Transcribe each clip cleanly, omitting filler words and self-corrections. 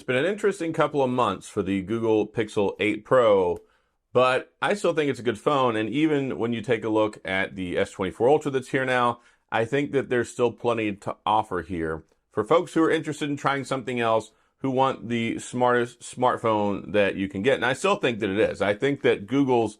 been an interesting couple of months for the Google Pixel 8 Pro, but I still think it's a good phone. And even when you take a look at the S24 Ultra that's here now, I think that there's still plenty to offer here for folks who are interested in trying something else, who want the smartest smartphone that you can get. And I still think that it is. I think that Google's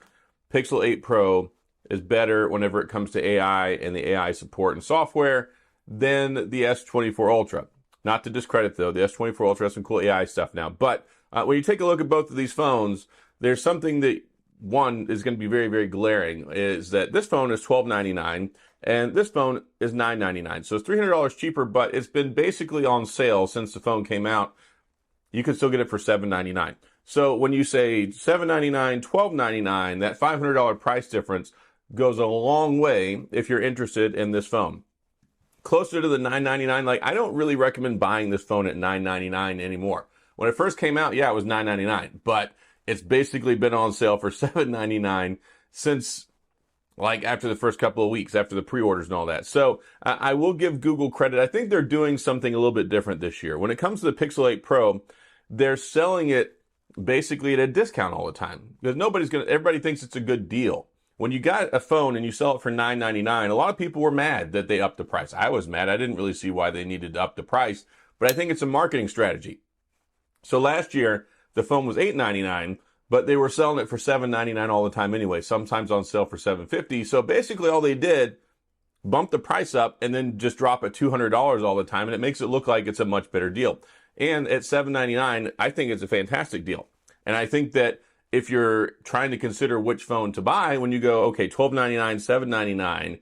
Pixel 8 Pro is better whenever it comes to AI and the AI support and software than the S24 Ultra. Not to discredit, though, the S24 Ultra has some cool AI stuff now. But when you take a look at both of these phones, there's something that, one, is going to be very, very glaring, is that this phone is $1299 and this phone is $999. So it's $300 cheaper, but it's been basically on sale since the phone came out. You can still get it for $799. So when you say $799, $1299, that $500 price difference goes a long way if you're interested in this phone. Closer to the $999, like, I don't really recommend buying this phone at $999 anymore. When it first came out, yeah, it was $999, but it's basically been on sale for $799 since, like, after the first couple of weeks, after the pre-orders and all that. So I will give Google credit. I think they're doing something a little bit different this year. When it comes to the Pixel 8 Pro, they're selling it basically at a discount all the time because everybody thinks it's a good deal. When you got a phone and you sell it for $999, a lot of people were mad that they upped the price. I was mad. I didn't really see why they needed to up the price, but I think it's a marketing strategy. So last year, the phone was $899, but they were selling it for $799 all the time anyway, sometimes on sale for $750. So basically all they did, bump the price up and then just drop it $200 all the time, and it makes it look like it's a much better deal. And at $799, I think it's a fantastic deal. And I think that if you're trying to consider which phone to buy, when you go, okay, $1299, $799,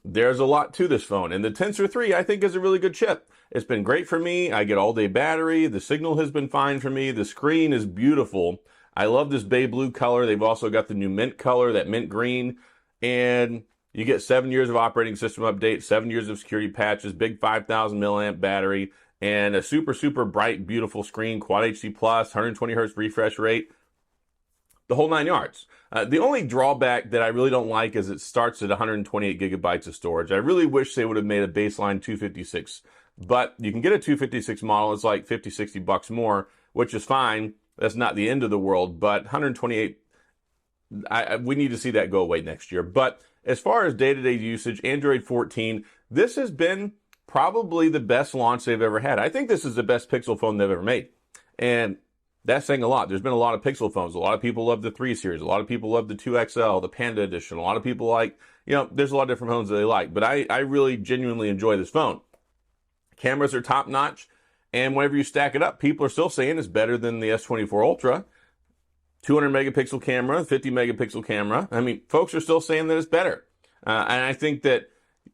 there's a lot to this phone. And the Tensor 3, I think, is a really good chip. It's been great for me. I get all-day battery. The signal has been fine for me. The screen is beautiful. I love this bay blue color. They've also got the new mint color, that mint green. And you get 7 years of operating system updates, 7 years of security patches, big 5,000 milliamp battery, and a super, super bright, beautiful screen, Quad HD+, 120 hertz refresh rate. The whole 9 yards. The only drawback that I really don't like is it starts at 128 gigabytes of storage. I really wish they would have made a baseline 256, but you can get a 256 model. It's like 50, 60 bucks more, which is fine. That's not the end of the world, but 128, we need to see that go away next year. But as far as day-to-day usage, Android 14, this has been probably the best launch they've ever had. I think this is the best Pixel phone they've ever made. And that's saying a lot. There's been a lot of Pixel phones. A lot of people love the 3 series. A lot of people love the 2XL, the Panda Edition. A lot of people like, there's a lot of different phones that they like. But I really genuinely enjoy this phone. Cameras are top notch. And whenever you stack it up, people are still saying it's better than the S24 Ultra. 200 megapixel camera, 50 megapixel camera. I mean, folks are still saying that it's better. And I think that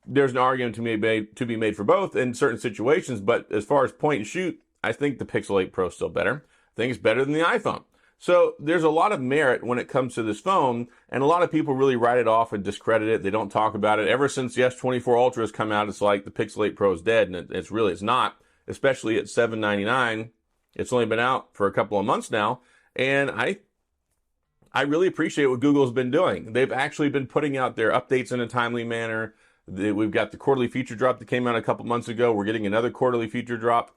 there's an argument to be made for both in certain situations. But as far as point and shoot, I think the Pixel 8 Pro is still better. I think it's better than the iPhone. So there's a lot of merit when it comes to this phone, and a lot of people really write it off and discredit it. They don't talk about it. Ever since the S24 Ultra has come out, it's like the Pixel 8 Pro is dead, and it's not, especially at $799. It's only been out for a couple of months now, and I really appreciate what Google's been doing. They've actually been putting out their updates in a timely manner. We've got the quarterly feature drop that came out a couple months ago. We're getting another quarterly feature drop,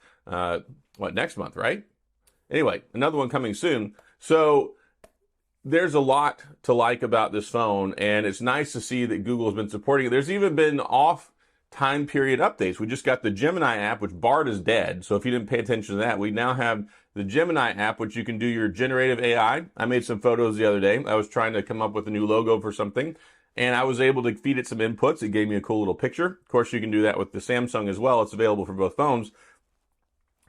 next month, right? Anyway, another one coming soon. So there's a lot to like about this phone, and it's nice to see that Google has been supporting it. There's even been off time period updates. We just got the Gemini app, which Bard is dead. So if you didn't pay attention to that, we now have the Gemini app, which you can do your generative AI. I made some photos the other day. I was trying to come up with a new logo for something, and I was able to feed it some inputs. It gave me a cool little picture. Of course, you can do that with the Samsung as well. It's available for both phones.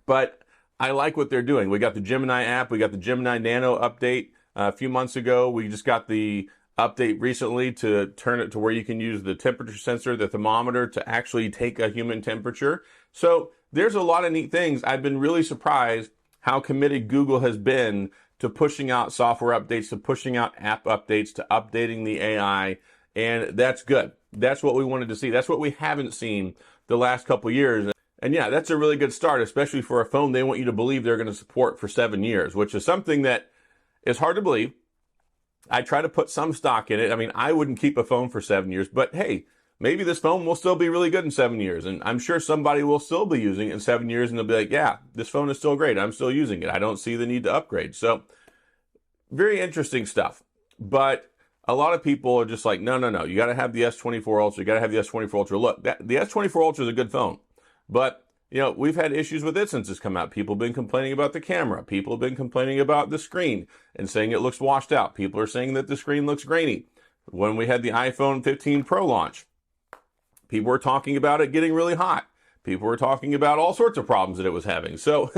But I like what they're doing. We got the Gemini app. We got the Gemini Nano update a few months ago. We just got the update recently to turn it to where you can use the temperature sensor, the thermometer, to actually take a human temperature. So there's a lot of neat things. I've been really surprised how committed Google has been to pushing out software updates, to pushing out app updates, to updating the AI. And that's good. That's what we wanted to see. That's what we haven't seen the last couple of years. And yeah, that's a really good start, especially for a phone they want you to believe they're going to support for 7 years, which is something that is hard to believe. I try to put some stock in it. I mean, I wouldn't keep a phone for 7 years, but hey, maybe this phone will still be really good in 7 years. And I'm sure somebody will still be using it in 7 years and they'll be like, yeah, this phone is still great. I'm still using it. I don't see the need to upgrade. So very interesting stuff. But a lot of people are just like, no, no, no. You got to have the S24 Ultra. You got to have the S24 Ultra. Look, the S24 Ultra is a good phone. But, you know, we've had issues with it since it's come out. People have been complaining about the camera. People have been complaining about the screen and saying it looks washed out. People are saying that the screen looks grainy. When we had the iPhone 15 Pro launch, people were talking about it getting really hot. People were talking about all sorts of problems that it was having. So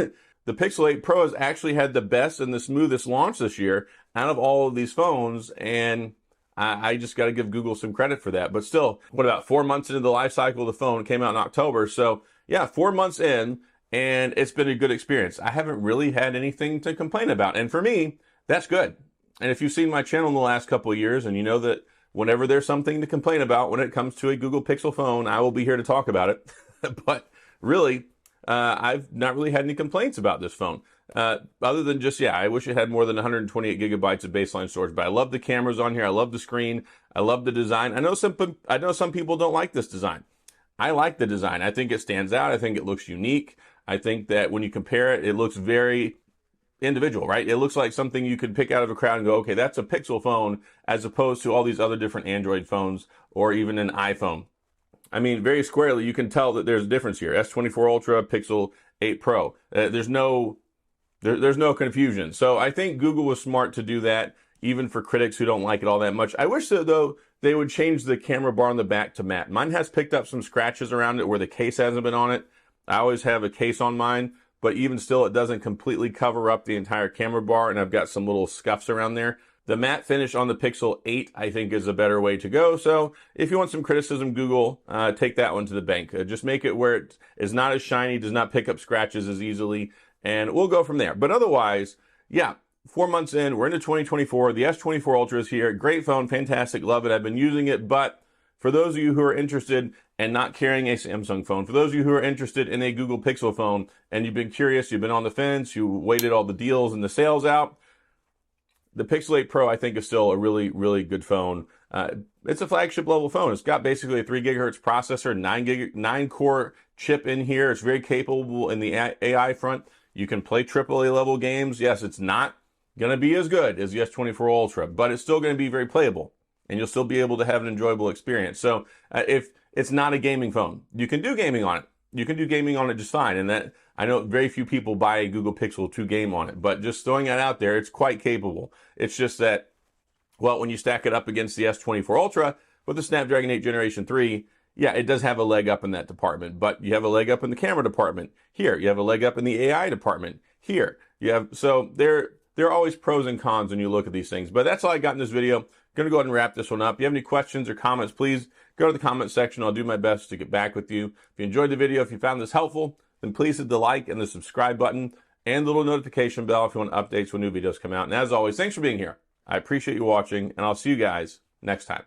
the Pixel 8 Pro has actually had the best and the smoothest launch this year out of all of these phones. And I just got to give Google some credit for that. But still, what about 4 months into the life cycle of the phone? It came out in October. So yeah, 4 months in, and it's been a good experience. I haven't really had anything to complain about. And for me, that's good. And if you've seen my channel in the last couple of years, and you know that whenever there's something to complain about when it comes to a Google Pixel phone, I will be here to talk about it. But really, I've not really had any complaints about this phone. Other than just, yeah, I wish it had more than 128 gigabytes of baseline storage, but I love the cameras on here. I love the screen. I love the design. I know some people don't like this design. I like the design. I think it stands out. I think it looks unique. I think that when you compare it, it looks very individual, right? It looks like something you could pick out of a crowd and go, okay, that's a Pixel phone, as opposed to all these other different Android phones or even an iPhone. I mean, very squarely, you can tell that there's a difference here. S24 Ultra, Pixel 8 Pro. There's no confusion. So I think Google was smart to do that, even for critics who don't like it all that much. I wish that, though, they would change the camera bar on the back to matte. Mine has picked up some scratches around it where the case hasn't been on it. I always have a case on mine, but even still, it doesn't completely cover up the entire camera bar, and I've got some little scuffs around there. The matte finish on the Pixel 8, I think, is a better way to go. So if you want some criticism, Google, take that one to the bank. Just make it where it is not as shiny, does not pick up scratches as easily, and we'll go from there. But otherwise, yeah, 4 months in, we're into 2024. The S24 Ultra is here. Great phone, fantastic, love it. I've been using it, but for those of you who are interested and not carrying a Samsung phone, for those of you who are interested in a Google Pixel phone and you've been curious, you've been on the fence, you waited all the deals and the sales out, the Pixel 8 Pro, I think, is still a really, really good phone. It's a flagship level phone. It's got basically a 3 gigahertz processor, 9 core chip in here. It's very capable in the AI front. You can play AAA level games. Yes, it's not going to be as good as the S24 Ultra, but it's still going to be very playable, and you'll still be able to have an enjoyable experience. So if it's not a gaming phone, you can do gaming on it. You can do gaming on it just fine. And that, I know very few people buy a Google Pixel to game on it, but just throwing it out there, it's quite capable. It's just that, well, when you stack it up against the S24 Ultra with the Snapdragon 8 Generation 3, yeah, it does have a leg up in that department, but you have a leg up in the camera department here. You have a leg up in the AI department here. So there are always pros and cons when you look at these things. But that's all I got in this video. I'm going to go ahead and wrap this one up. If you have any questions or comments, please go to the comment section. I'll do my best to get back with you. If you enjoyed the video, if you found this helpful, then please hit the like and the subscribe button and the little notification bell if you want updates when new videos come out. And as always, thanks for being here. I appreciate you watching, and I'll see you guys next time.